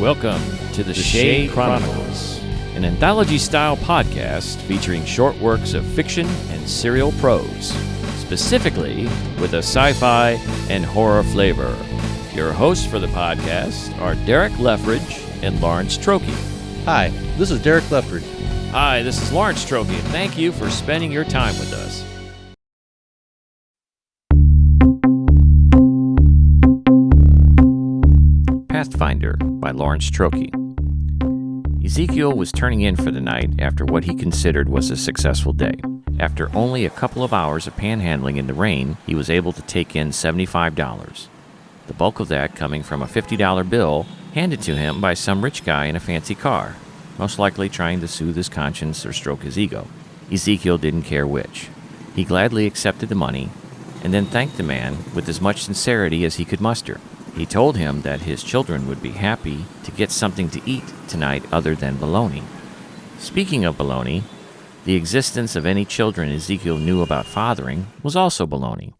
Welcome to the Shade Chronicles, an anthology-style podcast featuring short works of fiction and serial prose, specifically with a sci-fi and horror flavor. Your hosts for the podcast are Derek Leffridge and Lawrence Trokey. Hi, this is Derek Leffridge. Hi, this is Lawrence Trokey, and thank you for spending your time with us. Pathfinder by Lawrence Trokey. Ezekiel was turning in for the night after what he considered was a successful day. After only a couple of hours of panhandling in the rain, he was able to take in $75. The bulk of that coming from a $50 bill handed to him by some rich guy in a fancy car, most likely trying to soothe his conscience or stroke his ego. Ezekiel didn't care which. He gladly accepted the money and then thanked the man with as much sincerity as he could muster. He told him that his children would be happy to get something to eat tonight other than bologna. Speaking of bologna, the existence of any children Ezekiel knew about fathering was also bologna.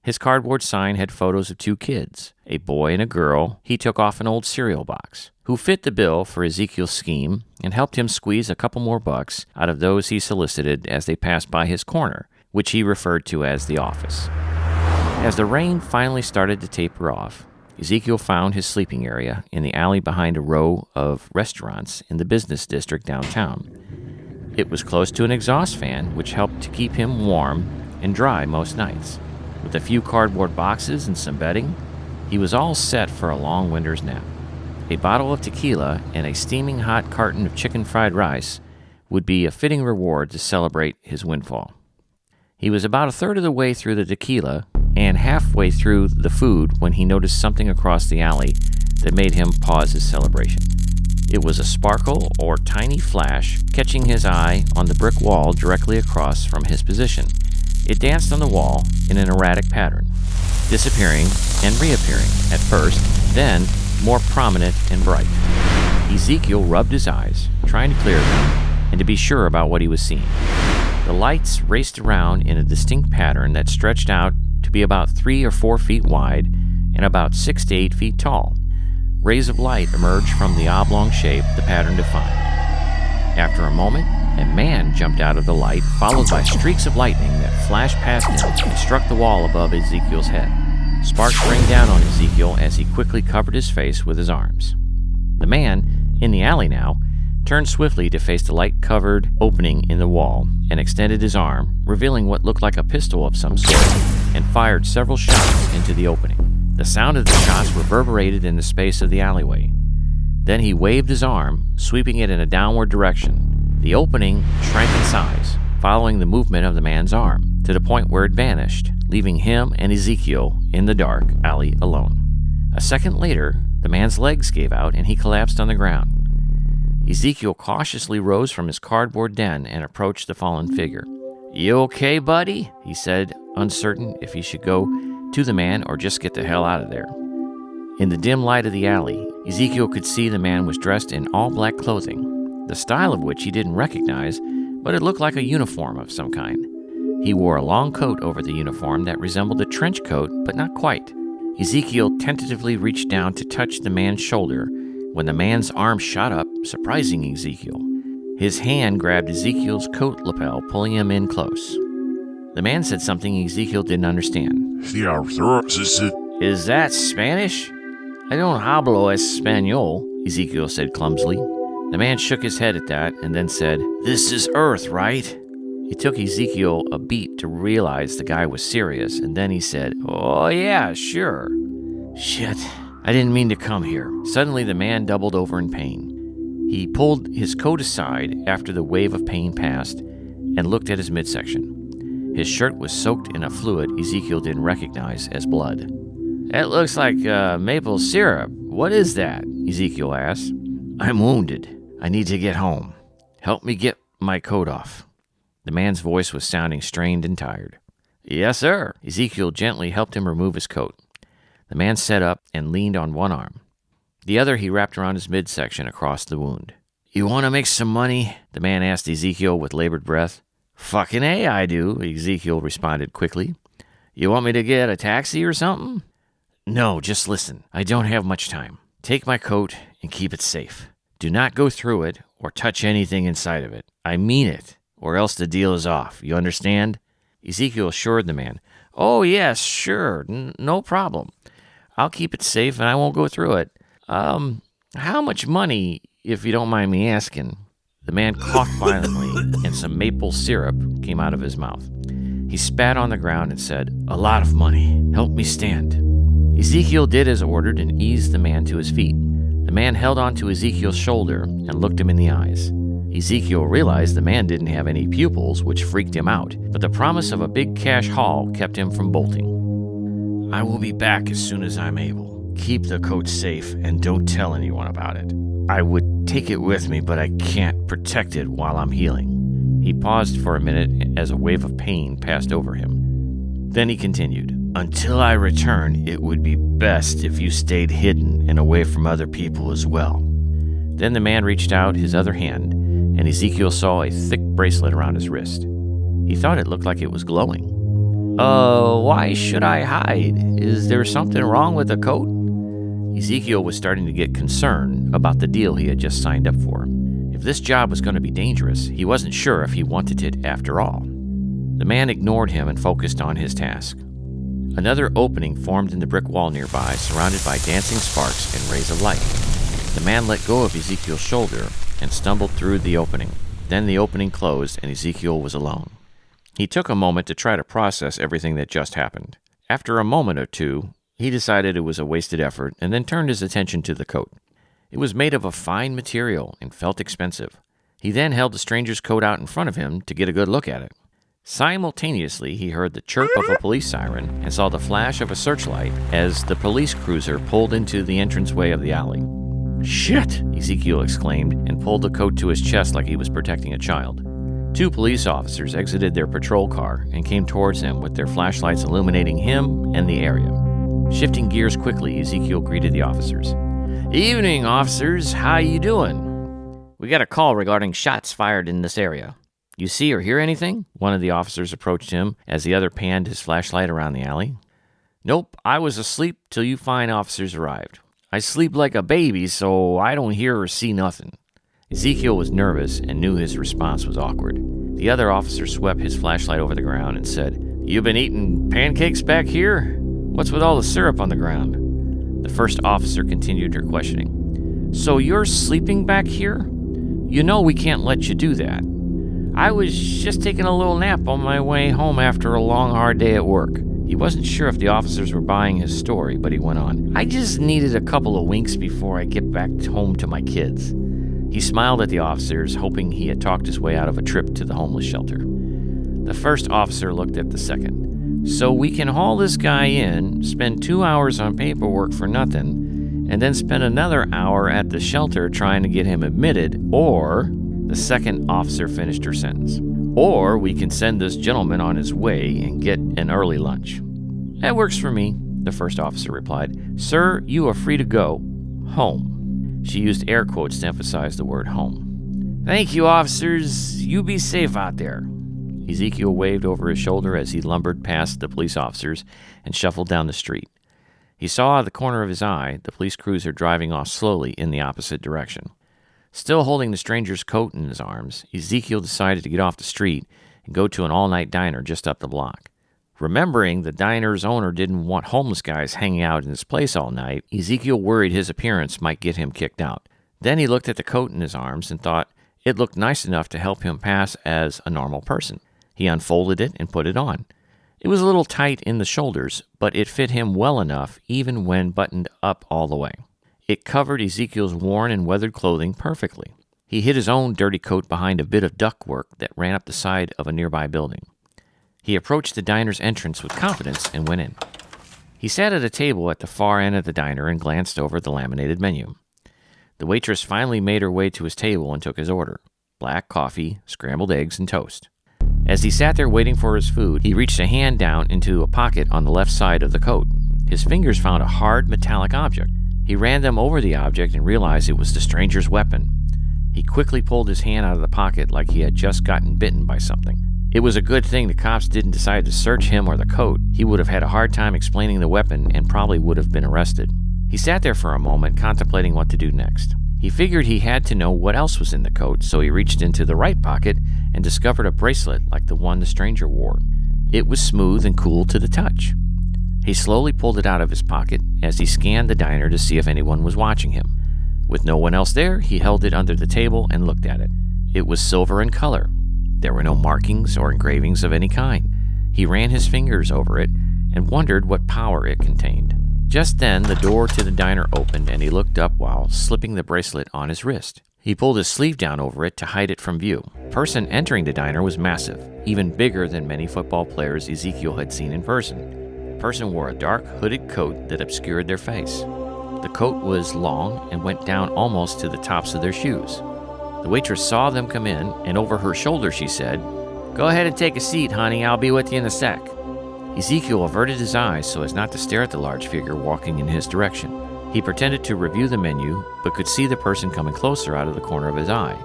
His cardboard sign had photos of two kids, a boy and a girl he took off an old cereal box, who fit the bill for Ezekiel's scheme and helped him squeeze a couple more bucks out of those he solicited as they passed by his corner, which he referred to as the office. As the rain finally started to taper off, Ezekiel found his sleeping area in the alley behind a row of restaurants in the business district downtown. It was close to an exhaust fan, which helped to keep him warm and dry most nights. With a few cardboard boxes and some bedding, he was all set for a long winter's nap. A bottle of tequila and a steaming hot carton of chicken fried rice would be a fitting reward to celebrate his windfall. He was about a third of the way through the tequila and halfway through the food when he noticed something across the alley that made him pause his celebration. It was a sparkle or tiny flash catching his eye on the brick wall directly across from his position. It danced on the wall in an erratic pattern, disappearing and reappearing at first, then more prominent and bright. Ezekiel rubbed his eyes, trying to clear them and to be sure about what he was seeing. The lights raced around in a distinct pattern that stretched out to be about 3 or 4 feet wide and about 6 to 8 feet tall. Rays of light emerged from the oblong shape the pattern defined. After a moment, a man jumped out of the light, followed by streaks of lightning that flashed past him and struck the wall above Ezekiel's head. Sparks rained down on Ezekiel as he quickly covered his face with his arms. The man, in the alley now, turned swiftly to face the light-covered opening in the wall and extended his arm, revealing what looked like a pistol of some sort, and fired several shots into the opening. The sound of the shots reverberated in the space of the alleyway. Then he waved his arm, sweeping it in a downward direction. The opening shrank in size, following the movement of the man's arm, to the point where it vanished, leaving him and Ezekiel in the dark alley alone. A second later, the man's legs gave out and he collapsed on the ground. Ezekiel cautiously rose from his cardboard den and approached the fallen figure. "You okay, buddy?" he said, uncertain if he should go to the man or just get the hell out of there. In the dim light of the alley, Ezekiel could see the man was dressed in all black clothing, the style of which he didn't recognize, but it looked like a uniform of some kind. He wore a long coat over the uniform that resembled a trench coat, but not quite. Ezekiel tentatively reached down to touch the man's shoulder when the man's arm shot up, surprising Ezekiel. His hand grabbed Ezekiel's coat lapel, pulling him in close. The man said something Ezekiel didn't understand. "Is that Spanish?" "I don't hablo español," Ezekiel said clumsily. The man shook his head at that and then said, "This is Earth, right?" It took Ezekiel a beat to realize the guy was serious, and then he said, "Oh yeah, sure." "Shit, I didn't mean to come here." Suddenly the man doubled over in pain. He pulled his coat aside after the wave of pain passed and looked at his midsection. His shirt was soaked in a fluid Ezekiel didn't recognize as blood. "That looks like maple syrup. What is that?" Ezekiel asked. "I'm wounded. I need to get home. Help me get my coat off." The man's voice was sounding strained and tired. "Yes, sir." Ezekiel gently helped him remove his coat. The man sat up and leaned on one arm. The other he wrapped around his midsection across the wound. "You want to make some money?" the man asked Ezekiel with labored breath. "Fucking A, I do," Ezekiel responded quickly. "You want me to get a taxi or something?" "No, just listen. I don't have much time. Take my coat and keep it safe. Do not go through it or touch anything inside of it. I mean it, or else the deal is off. You understand?" Ezekiel assured the man, "Oh, yes, sure, no problem. I'll keep it safe and I won't go through it. How much money, if you don't mind me asking?" The man coughed violently, and some maple syrup came out of his mouth. He spat on the ground and said, "A lot of money. Help me stand." Ezekiel did as ordered and eased the man to his feet. The man held onto Ezekiel's shoulder and looked him in the eyes. Ezekiel realized the man didn't have any pupils, which freaked him out, but the promise of a big cash haul kept him from bolting. "I will be back as soon as I'm able. Keep the coat safe and don't tell anyone about it. I would take it with me, but I can't protect it while I'm healing." He paused for a minute as a wave of pain passed over him. Then he continued, "Until I return, it would be best if you stayed hidden and away from other people as well." Then the man reached out his other hand, and Ezekiel saw a thick bracelet around his wrist. He thought it looked like it was glowing. Why should I hide? Is there something wrong with the coat?" Ezekiel was starting to get concerned about the deal he had just signed up for. If this job was going to be dangerous, he wasn't sure if he wanted it after all. The man ignored him and focused on his task. Another opening formed in the brick wall nearby, surrounded by dancing sparks and rays of light. The man let go of Ezekiel's shoulder and stumbled through the opening. Then the opening closed and Ezekiel was alone. He took a moment to try to process everything that just happened. After a moment or two, he decided it was a wasted effort and then turned his attention to the coat. It was made of a fine material and felt expensive. He then held the stranger's coat out in front of him to get a good look at it. Simultaneously, he heard the chirp of a police siren and saw the flash of a searchlight as the police cruiser pulled into the entranceway of the alley. "Shit!" Ezekiel exclaimed and pulled the coat to his chest like he was protecting a child. 2 police officers exited their patrol car and came towards him with their flashlights illuminating him and the area. Shifting gears quickly, Ezekiel greeted the officers. "Evening, officers. How you doing? We got a call regarding shots fired in this area. You see or hear anything?" One of the officers approached him as the other panned his flashlight around the alley. "Nope, I was asleep till you fine officers arrived. I sleep like a baby, so I don't hear or see nothing." Ezekiel was nervous and knew his response was awkward. The other officer swept his flashlight over the ground and said, "You been eating pancakes back here? What's with all the syrup on the ground?" The first officer continued her questioning. "So you're sleeping back here? You know we can't let you do that." "I was just taking a little nap on my way home after a long, hard day at work." He wasn't sure if the officers were buying his story, but he went on, "I just needed a couple of winks before I get back home to my kids." He smiled at the officers, hoping he had talked his way out of a trip to the homeless shelter. The first officer looked at the second. "So we can haul this guy in, spend 2 hours on paperwork for nothing, and then spend another hour at the shelter trying to get him admitted, or..." The second officer finished her sentence. "Or we can send this gentleman on his way and get an early lunch." "That works for me," the first officer replied. "Sir, you are free to go home." She used air quotes to emphasize the word home. "Thank you, officers. You be safe out there." Ezekiel waved over his shoulder as he lumbered past the police officers and shuffled down the street. He saw out of the corner of his eye the police cruiser driving off slowly in the opposite direction. Still holding the stranger's coat in his arms, Ezekiel decided to get off the street and go to an all-night diner just up the block. Remembering the diner's owner didn't want homeless guys hanging out in his place all night, Ezekiel worried his appearance might get him kicked out. Then he looked at the coat in his arms and thought it looked nice enough to help him pass as a normal person. He unfolded it and put it on. It was a little tight in the shoulders, but it fit him well enough even when buttoned up all the way. It covered Ezekiel's worn and weathered clothing perfectly. He hid his own dirty coat behind a bit of ductwork that ran up the side of a nearby building. He approached the diner's entrance with confidence and went in. He sat at a table at the far end of the diner and glanced over the laminated menu. The waitress finally made her way to his table and took his order: black coffee, scrambled eggs, and toast. As he sat there waiting for his food, he reached a hand down into a pocket on the left side of the coat. His fingers found a hard metallic object. He ran them over the object and realized it was the stranger's weapon. He quickly pulled his hand out of the pocket like he had just gotten bitten by something. It was a good thing the cops didn't decide to search him or the coat. He would have had a hard time explaining the weapon and probably would have been arrested. He sat there for a moment, contemplating what to do next. He figured he had to know what else was in the coat, so he reached into the right pocket and discovered a bracelet like the one the stranger wore. It was smooth and cool to the touch. He slowly pulled it out of his pocket as he scanned the diner to see if anyone was watching him. With no one else there, he held it under the table and looked at it. It was silver in color. There were no markings or engravings of any kind. He ran his fingers over it and wondered what power it contained. Just then, the door to the diner opened and he looked up while slipping the bracelet on his wrist. He pulled his sleeve down over it to hide it from view. The person entering the diner was massive, even bigger than many football players Ezekiel had seen in person. The person wore a dark, hooded coat that obscured their face. The coat was long and went down almost to the tops of their shoes. The waitress saw them come in, and over her shoulder she said, "Go ahead and take a seat, honey. I'll be with you in a sec." Ezekiel averted his eyes so as not to stare at the large figure walking in his direction. He pretended to review the menu, but could see the person coming closer out of the corner of his eye.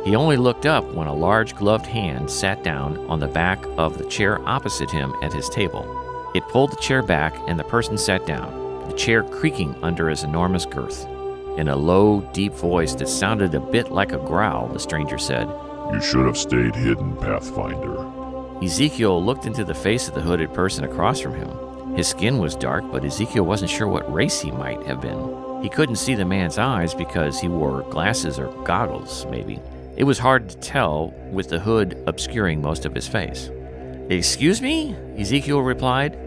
He only looked up when a large gloved hand sat down on the back of the chair opposite him at his table. It pulled the chair back and the person sat down, the chair creaking under his enormous girth. In a low, deep voice that sounded a bit like a growl, the stranger said, "You should have stayed hidden, Pathfinder." Ezekiel looked into the face of the hooded person across from him. His skin was dark, but Ezekiel wasn't sure what race he might have been. He couldn't see the man's eyes because he wore glasses or goggles, maybe. It was hard to tell with the hood obscuring most of his face. "Excuse me?" Ezekiel replied,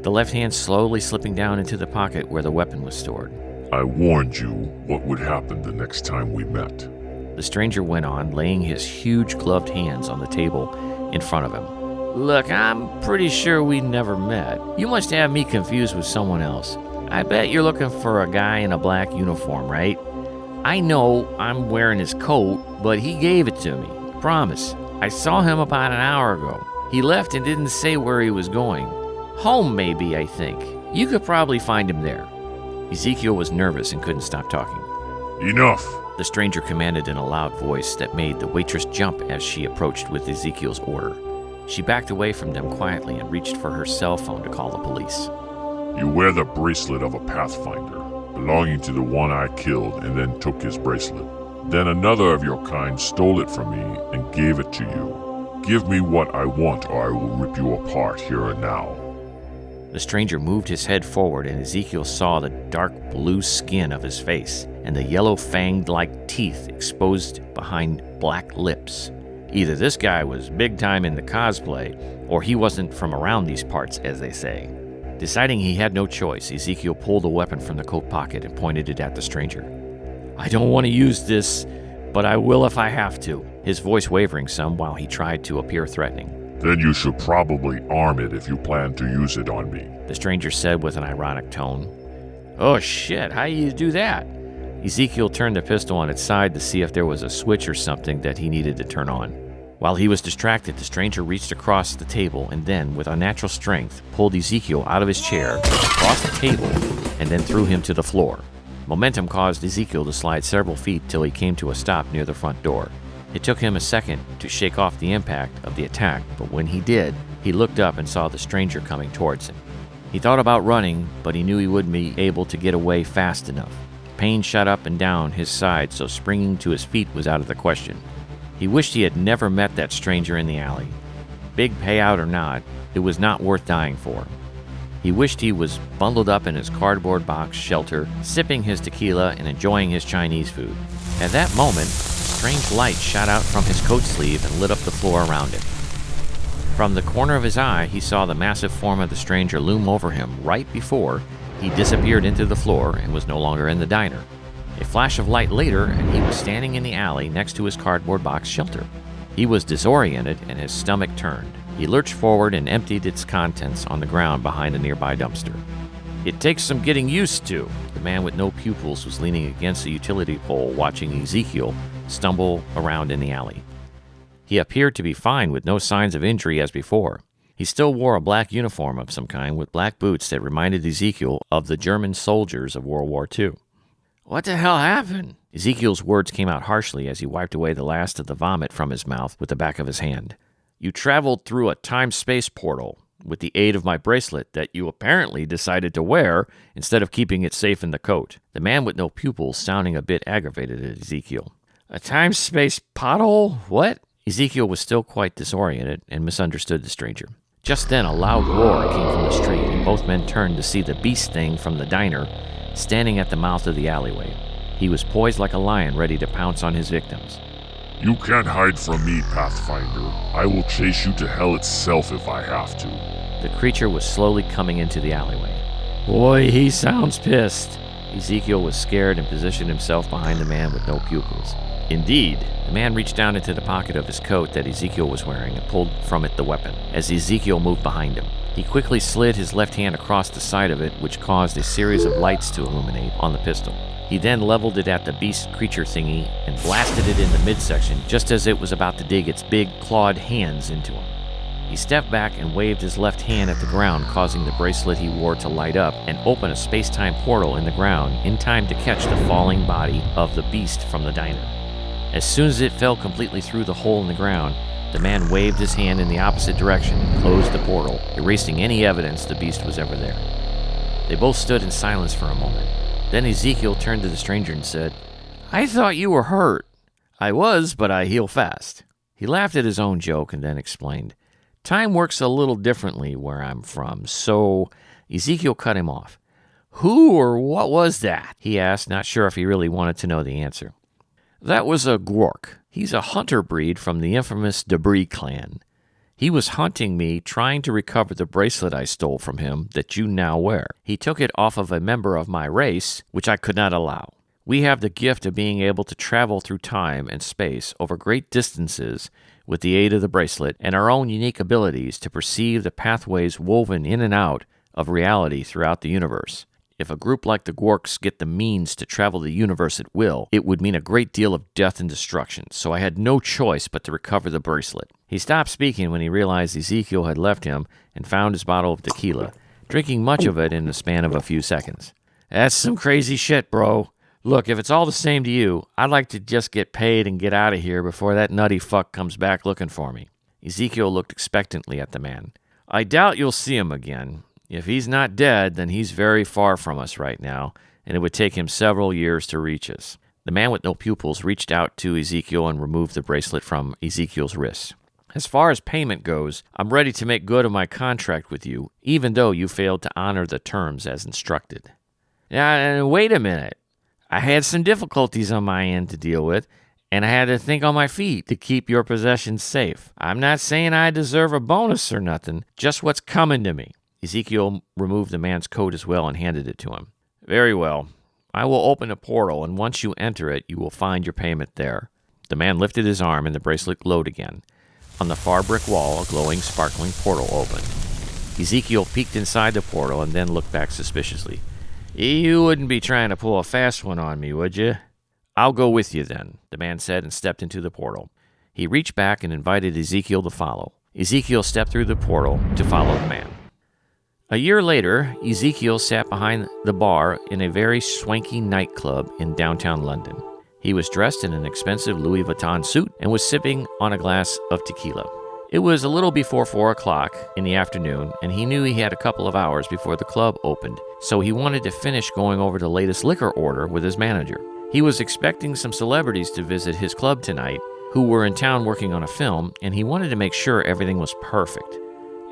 the left hand slowly slipping down into the pocket where the weapon was stored. "I warned you what would happen the next time we met." The stranger went on, laying his huge gloved hands on the table in front of him. "Look, I'm pretty sure we never met. You must have me confused with someone else. I bet you're looking for a guy in a black uniform, right? I know I'm wearing his coat, but he gave it to me. Promise. I saw him about an hour ago. He left and didn't say where he was going. Home, maybe, I think. You could probably find him there." Ezekiel was nervous and couldn't stop talking. "Enough!" The stranger commanded in a loud voice that made the waitress jump as she approached with Ezekiel's order. She backed away from them quietly and reached for her cell phone to call the police. "You wear the bracelet of a Pathfinder, belonging to the one I killed and then took his bracelet. Then another of your kind stole it from me and gave it to you. Give me what I want or I will rip you apart here and now." The stranger moved his head forward and Ezekiel saw the dark blue skin of his face and the yellow fanged-like teeth exposed behind black lips. Either this guy was big time in the cosplay, or he wasn't from around these parts, as they say. Deciding he had no choice, Ezekiel pulled a weapon from the coat pocket and pointed it at the stranger. "I don't want to use this, but I will if I have to," his voice wavering some while he tried to appear threatening. "Then you should probably arm it if you plan to use it on me," the stranger said with an ironic tone. "Oh shit, how you do that?" Ezekiel turned the pistol on its side to see if there was a switch or something that he needed to turn on. While he was distracted, the stranger reached across the table and then, with unnatural strength, pulled Ezekiel out of his chair, across the table, and then threw him to the floor. Momentum caused Ezekiel to slide several feet till he came to a stop near the front door. It took him a second to shake off the impact of the attack, but when he did, he looked up and saw the stranger coming towards him. He thought about running, but he knew he wouldn't be able to get away fast enough. Pain shot up and down his side, so springing to his feet was out of the question. He wished he had never met that stranger in the alley. Big payout or not, it was not worth dying for. He wished he was bundled up in his cardboard box shelter, sipping his tequila and enjoying his Chinese food. At that moment, a strange light shot out from his coat sleeve and lit up the floor around him. From the corner of his eye, he saw the massive form of the stranger loom over him right before he disappeared into the floor and was no longer in the diner. A flash of light later, and he was standing in the alley next to his cardboard box shelter. He was disoriented and his stomach turned. He lurched forward and emptied its contents on the ground behind a nearby dumpster. "It takes some getting used to." The man with no pupils was leaning against a utility pole watching Ezekiel stumble around in the alley. He appeared to be fine with no signs of injury as before. He still wore a black uniform of some kind with black boots that reminded Ezekiel of the German soldiers of World War II. "What the hell happened?" Ezekiel's words came out harshly as he wiped away the last of the vomit from his mouth with the back of his hand. "You traveled through a time-space portal. with the aid of my bracelet that you apparently decided to wear instead of keeping it safe in the coat. The man with no pupils sounding a bit aggravated at Ezekiel. A time-space pothole? What? Ezekiel was still quite disoriented and misunderstood the stranger. Just then, a loud roar came from the street, and both men turned to see the beast thing from the diner standing at the mouth of the alleyway. He was poised like a lion, ready to pounce on his victims. You can't hide from me, Pathfinder. I will chase you to hell itself if I have to. The creature was slowly coming into the alleyway. Boy, he sounds pissed. Ezekiel was scared and positioned himself behind the man with no pupils. Indeed, the man reached down into the pocket of his coat that Ezekiel was wearing and pulled from it the weapon. As Ezekiel moved behind him, he quickly slid his left hand across the side of it, which caused a series of lights to illuminate on the pistol. He then leveled it at the beast creature thingy and blasted it in the midsection just as it was about to dig its big clawed hands into him. He stepped back and waved his left hand at the ground, causing the bracelet he wore to light up and open a space-time portal in the ground in time to catch the falling body of the beast from the diner. As soon as it fell completely through the hole in the ground, the man waved his hand in the opposite direction and closed the portal, erasing any evidence the beast was ever there. They both stood in silence for a moment. Then Ezekiel turned to the stranger and said, I thought you were hurt. I was, but I heal fast. He laughed at his own joke and then explained, Time works a little differently where I'm from, so Ezekiel cut him off. Who or what was that? He asked, not sure if he really wanted to know the answer. That was a Gwork. He's a hunter breed from the infamous Debris clan. He was hunting me, trying to recover the bracelet I stole from him that you now wear. He took it off of a member of my race, which I could not allow. We have the gift of being able to travel through time and space over great distances with the aid of the bracelet and our own unique abilities to perceive the pathways woven in and out of reality throughout the universe. If a group like the Gworks get the means to travel the universe at will, it would mean a great deal of death and destruction, so I had no choice but to recover the bracelet. He stopped speaking when he realized Ezekiel had left him and found his bottle of tequila, drinking much of it in the span of a few seconds. That's some crazy shit, bro. Look, if it's all the same to you, I'd like to just get paid and get out of here before that nutty fuck comes back looking for me. Ezekiel looked expectantly at the man. I doubt you'll see him again. If he's not dead, then he's very far from us right now, and it would take him several years to reach us. The man with no pupils reached out to Ezekiel and removed the bracelet from Ezekiel's wrist. As far as payment goes, I'm ready to make good on my contract with you, even though you failed to honor the terms as instructed. Now, wait a minute. I had some difficulties on my end to deal with, and I had to think on my feet to keep your possessions safe. I'm not saying I deserve a bonus or nothing, just what's coming to me. Ezekiel removed the man's coat as well and handed it to him. Very well. I will open a portal, and once you enter it, you will find your payment there. The man lifted his arm, and the bracelet glowed again. On the far brick wall, a glowing, sparkling portal opened. Ezekiel peeked inside the portal and then looked back suspiciously. You wouldn't be trying to pull a fast one on me, would you? I'll go with you then, the man said and stepped into the portal. He reached back and invited Ezekiel to follow. Ezekiel stepped through the portal to follow the man. A year later, Ezekiel sat behind the bar in a very swanky nightclub in downtown London. He was dressed in an expensive Louis Vuitton suit and was sipping on a glass of tequila. It was a little before 4 o'clock in the afternoon, and he knew he had a couple of hours before the club opened, so he wanted to finish going over the latest liquor order with his manager. He was expecting some celebrities to visit his club tonight who were in town working on a film, and he wanted to make sure everything was perfect.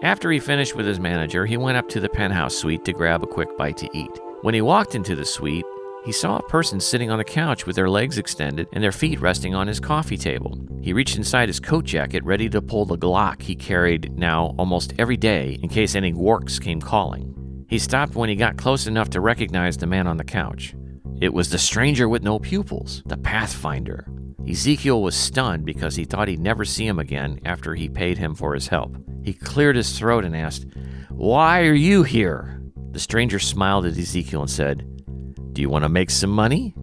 After he finished with his manager, he went up to the penthouse suite to grab a quick bite to eat. When he walked into the suite, he saw a person sitting on the couch with their legs extended and their feet resting on his coffee table. He reached inside his coat jacket, ready to pull the Glock he carried now almost every day in case any Gworks came calling. He stopped when he got close enough to recognize the man on the couch. It was the stranger with no pupils, the Pathfinder. Ezekiel was stunned because he thought he'd never see him again after he paid him for his help. He cleared his throat and asked, "Why are you here?" The stranger smiled at Ezekiel and said, "Do you want to make some money?"